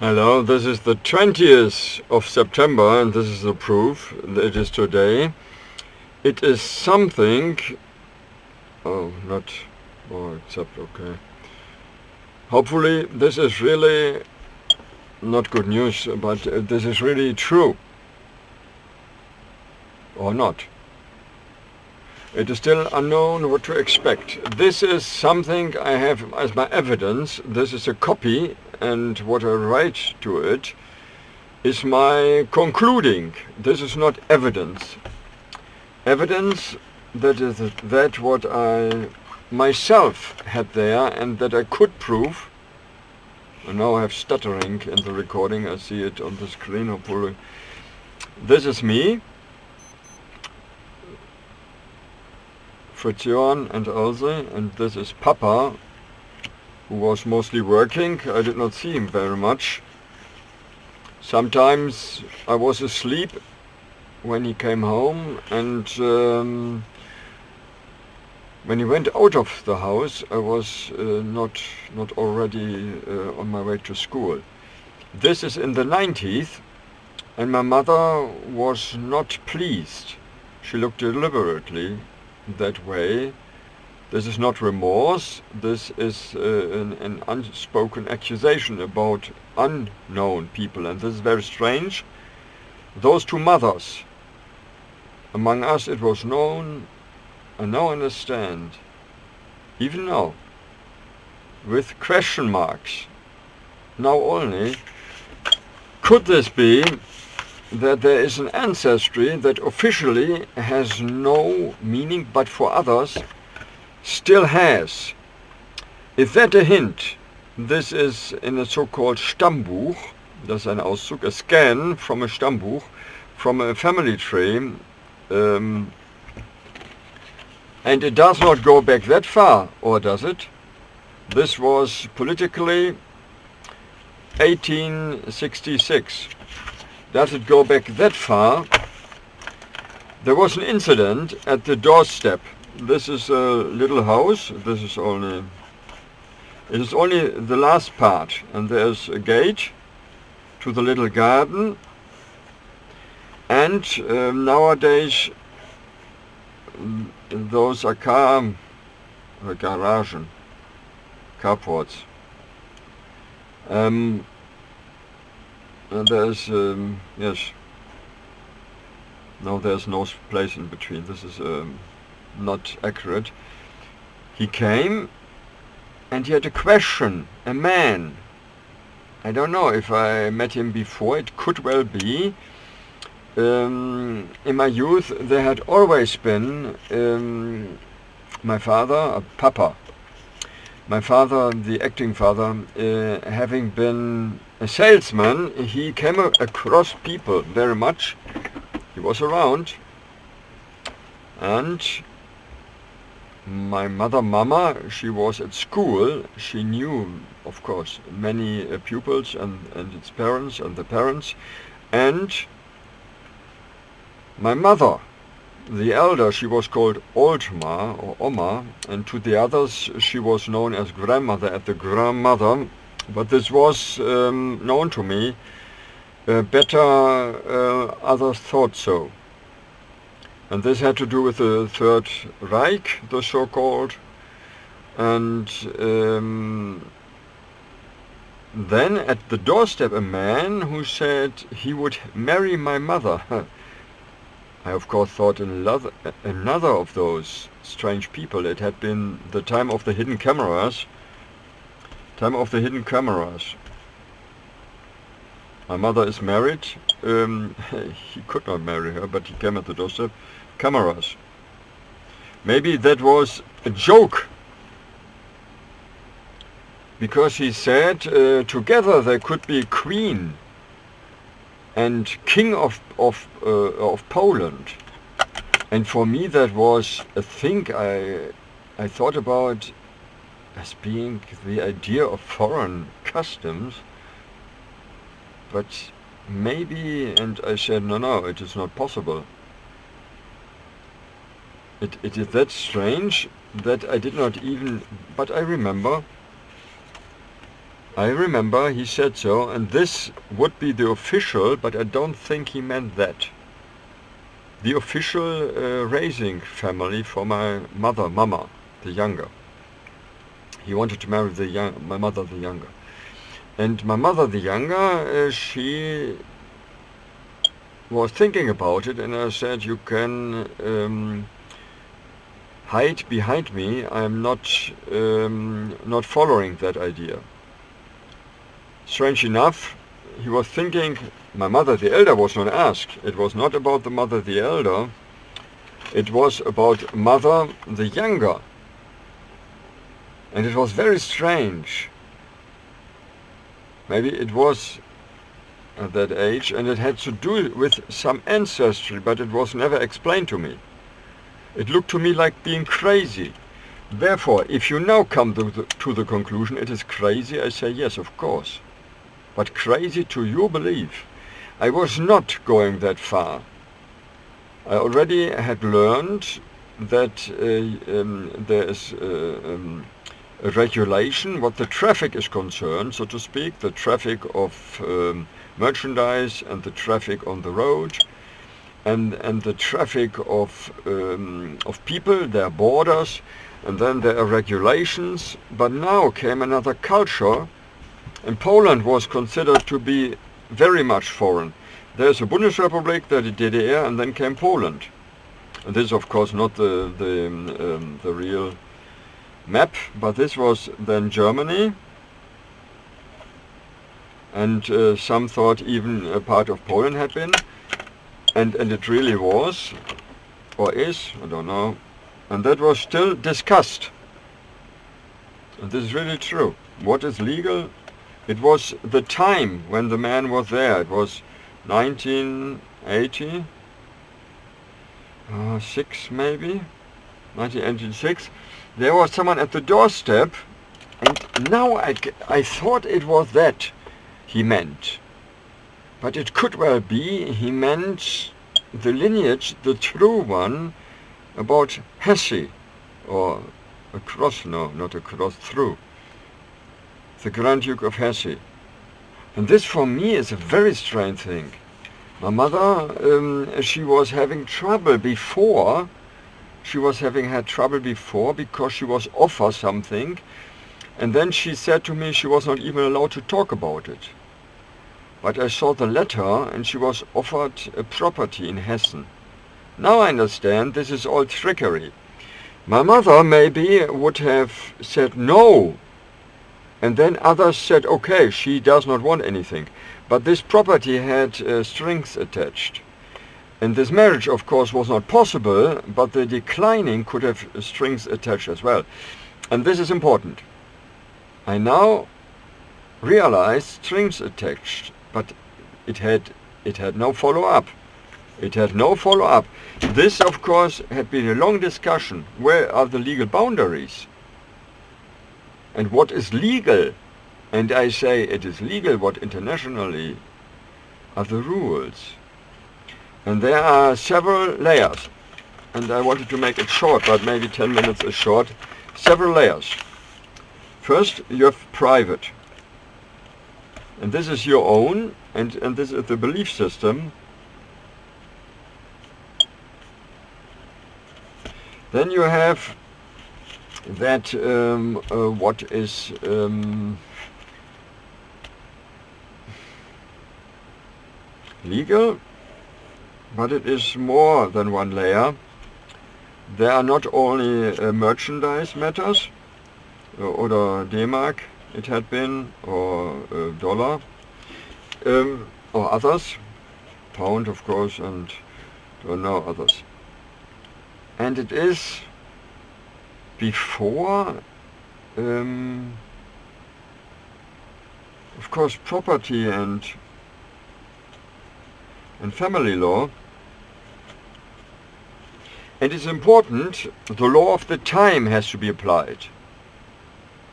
Hello, this is the 20th of September and this is the proof. It is today. It is something... except okay. Hopefully this is really not good news, but this is really true. Or not. It is still unknown what to expect. This is something I have as my evidence. This is a copy, and what I write to it is my concluding. This is not evidence. Evidence, that is that what I myself had there and that I could prove. And now I have stuttering in the recording. I see it on the screen, hopefully. This is me. Verziehen and Elsie, and this is Papa, who was mostly working. I did not see him very much. Sometimes I was asleep when he came home, and when he went out of the house I was not already on my way to school. This is in the 90s, and my mother was not pleased. She looked deliberately that way. This is not remorse, this is an unspoken accusation about unknown people, and this is very strange. Those two mothers, among us it was known, and now I understand, even now, with question marks. Now only, could this be that there is an ancestry that officially has no meaning, but for others still has? Is that a hint? This is in a so-called Stammbuch, das ist ein Auszug, a scan from a Stammbuch, from a family tree, and it does not go back that far, or does it? This was politically 1866. Does it go back that far? There was an incident at the doorstep. This is a little house. It is only the last part, and there's a gate to the little garden. And nowadays those are garagen, carports. And there's, yes, no, there's no place in between. This is not accurate. He came and he had a question, a man. I don't know if I met him before, it could well be. In my youth there had always been my father, Papa. My father, the acting father, having been a salesman, he came across people very much. He was around. And my mama, she was at school. She knew, of course, many pupils and its parents and the parents. And my mother, the elder, she was called Oldma or Oma, and to the others she was known as grandmother, at the grandmother. But this was known to me. Others thought so. And this had to do with the Third Reich, the so-called. And then at the doorstep a man who said he would marry my mother. I of course thought another of those strange people. It had been the time of the hidden cameras. My mother is married. He could not marry her, but he came at the doorstep. Cameras. Maybe that was a joke, because he said together they could be queen and king of Poland. And for me that was a thing I thought about as being the idea of foreign customs. But maybe, and I said no, it is not possible. It is that strange that I did not even, but I remember I remember he said so, and this would be the official, but I don't think he meant that. The official raising family for my mother, Mama, the younger. He wanted to marry my mother, the younger. And my mother, the younger, she was thinking about it, and I said, you can hide behind me. I'm not following that idea. Strange enough, he was thinking, my mother the elder was not asked. It was not about the mother the elder. It was about mother the younger. And it was very strange. Maybe it was at that age, and it had to do with some ancestry, but it was never explained to me. It looked to me like being crazy. Therefore, if you now come to the conclusion it is crazy, I say yes, of course. But crazy to your belief. I was not going that far. I already had learned that there is a regulation what the traffic is concerned, so to speak, the traffic of merchandise and the traffic on the road and the traffic of people, their borders, and then there are regulations. But now came another culture, and Poland was considered to be very much foreign. There's a Bundesrepublik, the DDR, and then came Poland. And this is of course not the real map, but this was then Germany, and some thought even a part of Poland had been, and it really was, or is, I don't know, and that was still discussed. And this is really true. What is legal? It was the time when the man was there. It was 1980, 6 maybe, 1986. There was someone at the doorstep, and now I thought it was that he meant. But it could well be he meant the lineage, the true one, about Hesse, or across, no, not across, through. The Grand Duke of Hesse. And this for me is a very strange thing. My mother, she was having trouble before. She was having had trouble before because she was offered something, and then she said to me she was not even allowed to talk about it. But I saw the letter, and she was offered a property in Hessen. Now I understand this is all trickery. My mother maybe would have said no, and then others said okay, she does not want anything. But this property had strings attached. And this marriage, of course, was not possible, but the declining could have strings attached as well. And this is important. I now realize strings attached, but it had no follow-up. It had no follow-up. This, of course, had been a long discussion. Where are the legal boundaries? And what is legal? And I say it is legal what internationally are the rules. And there are several layers. And I wanted to make it short, but maybe 10 minutes is short. Several layers. First, you have private. And this is your own, and this is the belief system. Then you have that what is legal, but it is more than one layer. There are not only merchandise matters, or D-Mark it had been, or dollar, or others, pound of course, and no others. And it is before, of course, property and family law. And it's important, the law of the time has to be applied.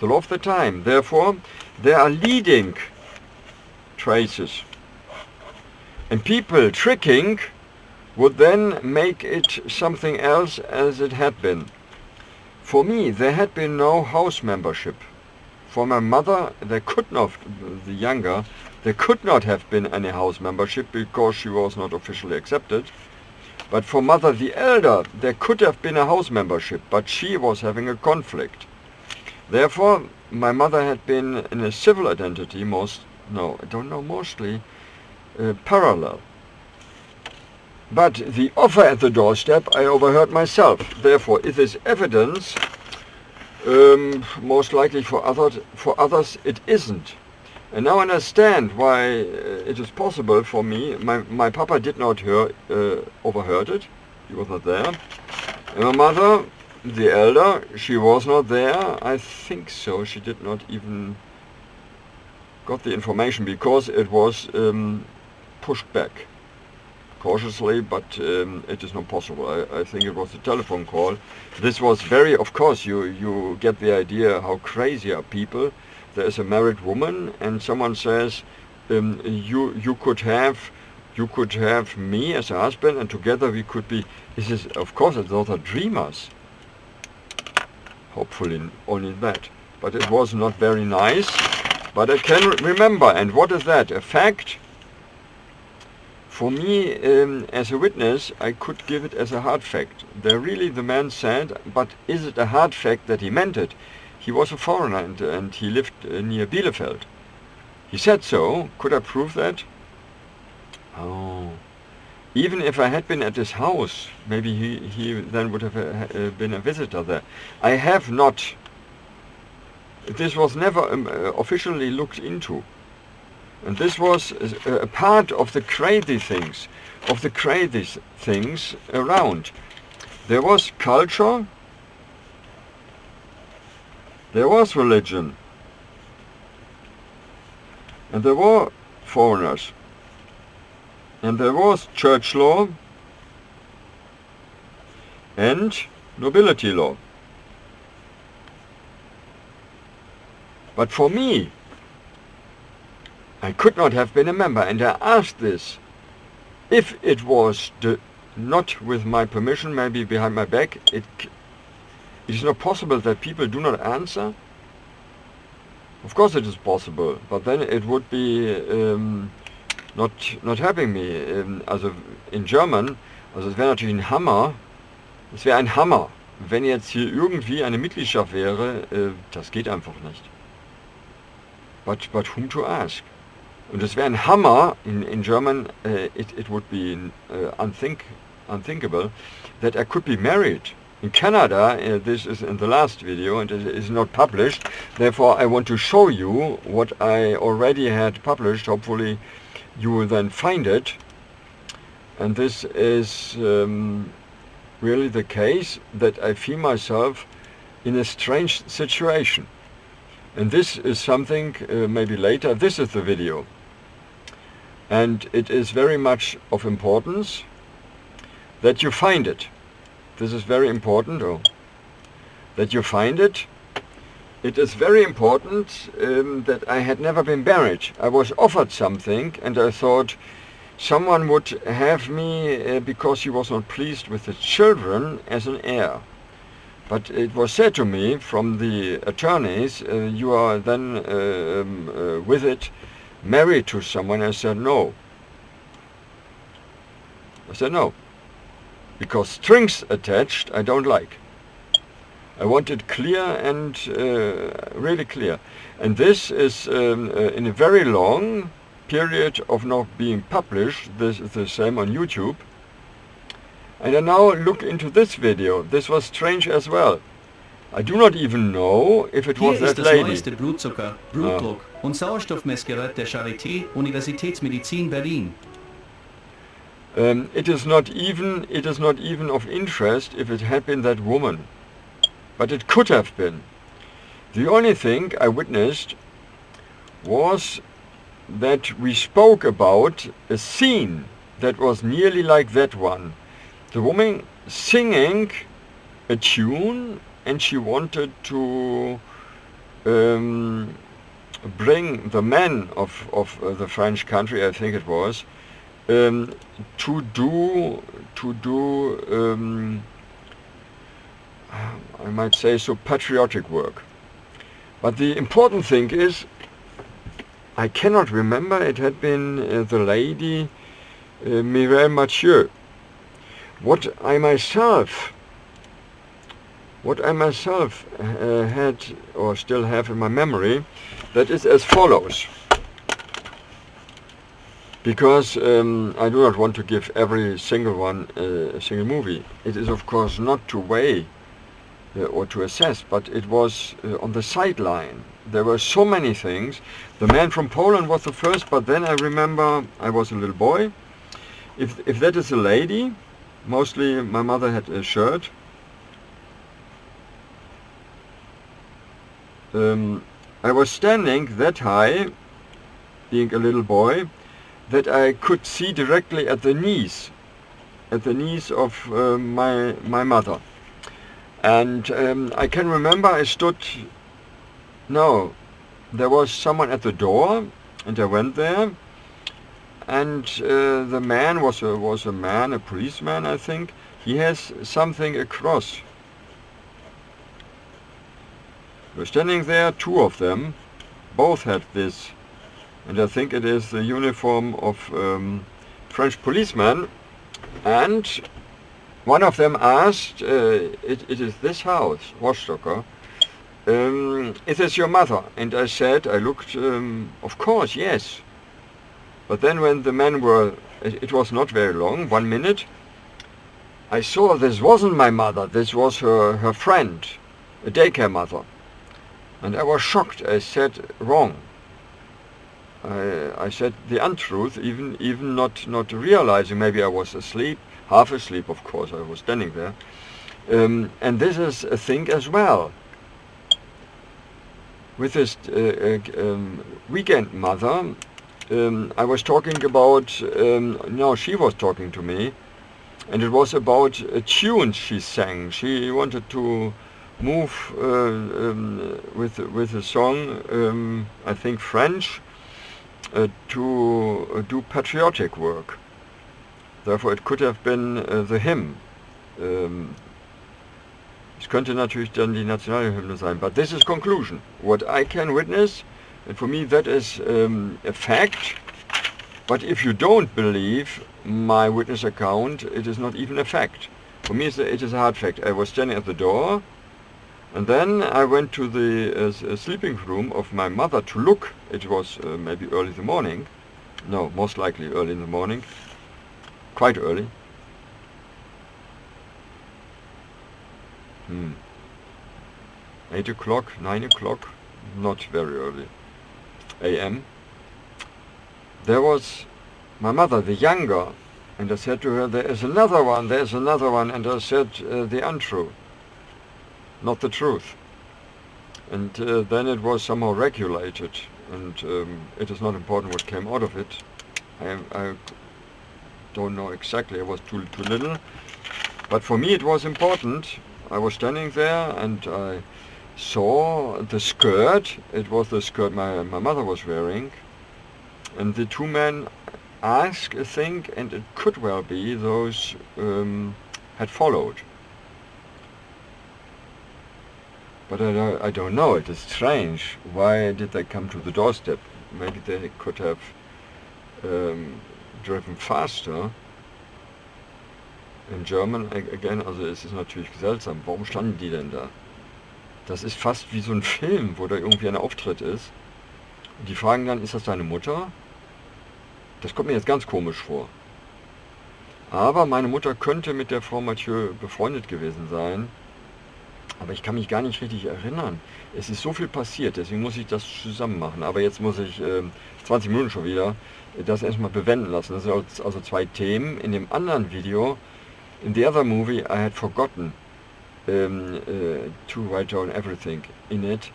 The law of the time. Therefore, there are leading traces. And people tricking would then make it something else as it had been. For me, there had been no house membership for my mother, there could not, the younger, there could not have been any house membership because she was not officially accepted. But for mother, the elder, there could have been a house membership, but she was having a conflict. Therefore, my mother had been in a civil identity mostly parallel. But the offer at the doorstep I overheard myself. Therefore, it is evidence, most likely for others it isn't. And now I understand why it is possible for me. My papa did not overheard it. He was not there. And my mother, the elder, she was not there. I think so. She did not even got the information because it was pushed back cautiously, but it is not possible. I think it was a telephone call. This was very, of course, you get the idea how crazy are people. There is a married woman and someone says, you could have me as a husband and together we could be. This is, of course, those are dreamers. Hopefully only that. But it was not very nice. But I can remember. And what is that? A fact? For me, as a witness, I could give it as a hard fact. There really, the man said, but is it a hard fact that he meant it? He was a foreigner and he lived near Bielefeld. He said so. Could I prove that? Oh. Even if I had been at his house, maybe he then would have been a visitor there. I have not. This was never officially looked into. And this was a part of the crazy things around. There was culture, there was religion, and there were foreigners, and there was church law and nobility law. But for me, I could not have been a member, and I asked this. If it was not with my permission, maybe behind my back, it is not possible that people do not answer. Of course it is possible, but then it would be not helping me. Also in German, also es wäre natürlich ein Hammer, es wäre ein Hammer, wenn jetzt hier irgendwie eine Mitgliedschaft wäre, das geht einfach nicht. But whom to ask? Und es wäre ein Hammer, in German it would be unthinkable, that I could be married. In Canada, this is in the last video and it is not published, therefore I want to show you what I already had published. Hopefully you will then find it. And this is really the case that I feel myself in a strange situation. And this is something, maybe later, this is the video. And it is very much of importance that you find it. This is very important, that you find it. It is very important that I had never been married. I was offered something and I thought someone would have me because he was not pleased with the children as an heir. But it was said to me from the attorneys, you are then with it married to someone. I said no. I said no. Because strings attached I don't like. I want it clear and really clear. And this is in a very long period of not being published. This is the same on YouTube. And I now look into this video. This was strange as well. I do not even know if it was that lady. Hier ist das neueste Blutzucker, Blutdruck und Sauerstoffmessgerät der Charité Universitätsmedizin Berlin. It is not even of interest if it had been that woman, but it could have been. The only thing I witnessed was that we spoke about a scene that was nearly like that one. The woman singing a tune and she wanted to bring the men of the French country, I think it was, to do I might say so, patriotic work. But the important thing is, I cannot remember, it had been the lady Mireille Mattheu. What I myself had or still have in my memory, that is as follows. Because I do not want to give every single one a single movie. It is of course not to weigh or to assess, but it was on the sideline. There were so many things. The man from Poland was the first, but then I remember I was a little boy. If that is a lady, mostly my mother had a shirt. I was standing that high, being a little boy, that I could see directly at the knees of my mother. And I can remember there was someone at the door, and I went there, and the man was a policeman, I think. He has something across. We're standing there, two of them, both had this, and I think it is the uniform of French policemen, and one of them asked, it is this house, Rostocker, is this your mother? And I said, I looked, of course, yes. But then when the men were, it was not very long, 1 minute, I saw this wasn't my mother, this was her friend, a daycare mother. And I was shocked. I said wrong. I said the untruth, even not realizing. Maybe I was asleep, half asleep, of course. I was standing there, and this is a thing as well. With this weekend mother, I was talking about. No, she was talking to me, and it was about tunes she sang. She wanted to move with a song, I think French, to do patriotic work. Therefore it could have been the hymn. Es könnte natürlich dann die Nationalhymne sein, but this is conclusion. What I can witness, and for me that is a fact, but if you don't believe my witness account, it is not even a fact. For me it is a hard fact. I was standing at the door, and then I went to the sleeping room of my mother to look. It was maybe early in the morning. No, most likely early in the morning. Quite early. 8 o'clock, 9 o'clock, not very early. a.m. There was my mother, the younger, and I said to her, there's another one, and I said the untrue. Not the truth. And then it was somehow regulated, and it is not important what came out of it. I don't know exactly, I was too little, but for me it was important. I was standing there and I saw the skirt. It was the skirt my mother was wearing, and the two men asked a thing, and it could well be those had followed. But I don't know, it is strange. Why did they come to the doorstep? Maybe they could have driven faster. In German, again, also es ist natürlich seltsam. Warum standen die denn da? Das ist fast wie so ein Film, wo da irgendwie ein Auftritt ist. Und die fragen dann, ist das deine Mutter? Das kommt mir jetzt ganz komisch vor. Aber meine Mutter könnte mit der Frau Mathieu befreundet gewesen sein. Aber ich kann mich gar nicht richtig erinnern. Es ist so viel passiert, deswegen muss ich das zusammen machen. Aber jetzt muss ich 20 Minuten schon wieder das erstmal bewenden lassen. Das sind also zwei Themen. In dem anderen Video, in the other movie, I had forgotten to write down everything in it.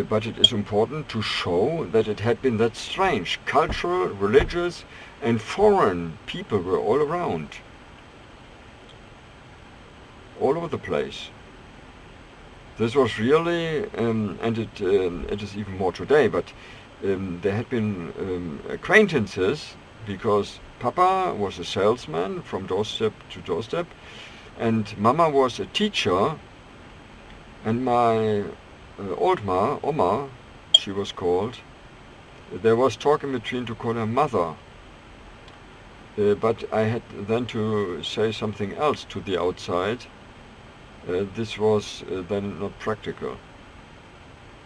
But it is important to show that it had been that strange. Cultural, religious and foreign people were all around. All over the place. This was really, and it is even more today, but there had been acquaintances, because Papa was a salesman from doorstep to doorstep, and Mama was a teacher, and my Oma, she was called, there was talk in between to call her mother. But I had then to say something else to the outside. This was then not practical.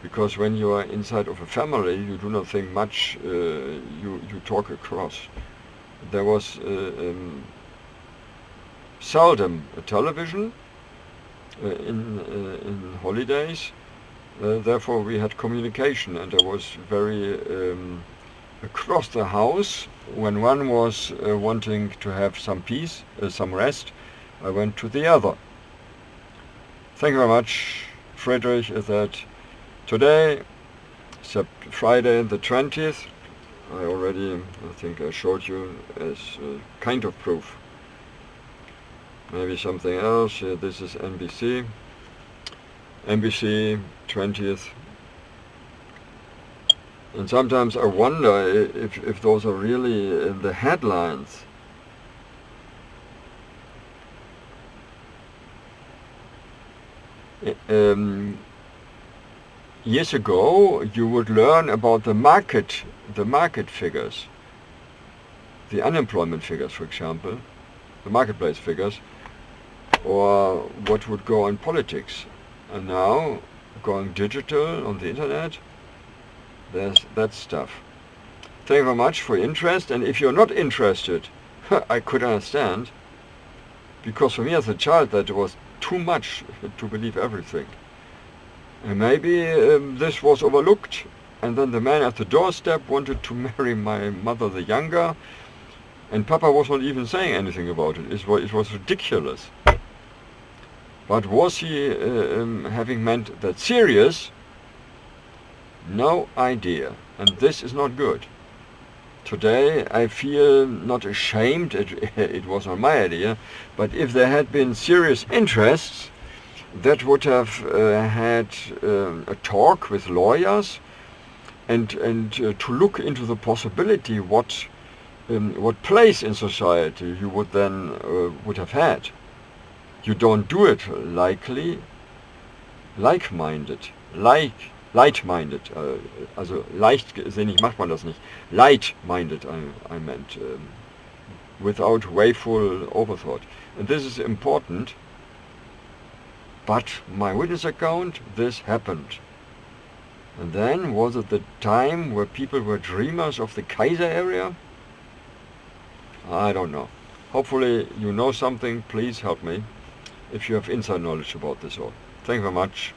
Because when you are inside of a family, you do not think much, you talk across. There was seldom a television in holidays, therefore we had communication, and I was very across the house. When one was wanting to have some peace, some rest, I went to the other. Thank you very much, Friedrich. Is that today, Friday the 20th, I think I showed you as kind of proof. Maybe something else. This is NBC 20th. And sometimes I wonder if those are really the headlines. Years ago, you would learn about the market figures, the unemployment figures, for example, the marketplace figures, or what would go on politics. And now, going digital on the internet, there's that stuff. Thank you very much for your interest, and if you're not interested, I could understand, because for me as a child that was too much to believe everything. And maybe this was overlooked, and then the man at the doorstep wanted to marry my mother the younger, and Papa was not even saying anything about it. It was ridiculous. But was he having meant that serious? No idea, and this is not good. Today I feel not ashamed, it was not my idea, but if there had been serious interests, that would have had a talk with lawyers and to look into the possibility what place in society you would then would have had. You don't do it like-minded, also leichtsinnig macht man das nicht, light-minded I meant, without wakeful overthought. And this is important, but my witness account, this happened. And then, was it the time where people were dreamers of the Kaiser area? I don't know. Hopefully you know something, please help me if you have inside knowledge about this all. Thank you very much.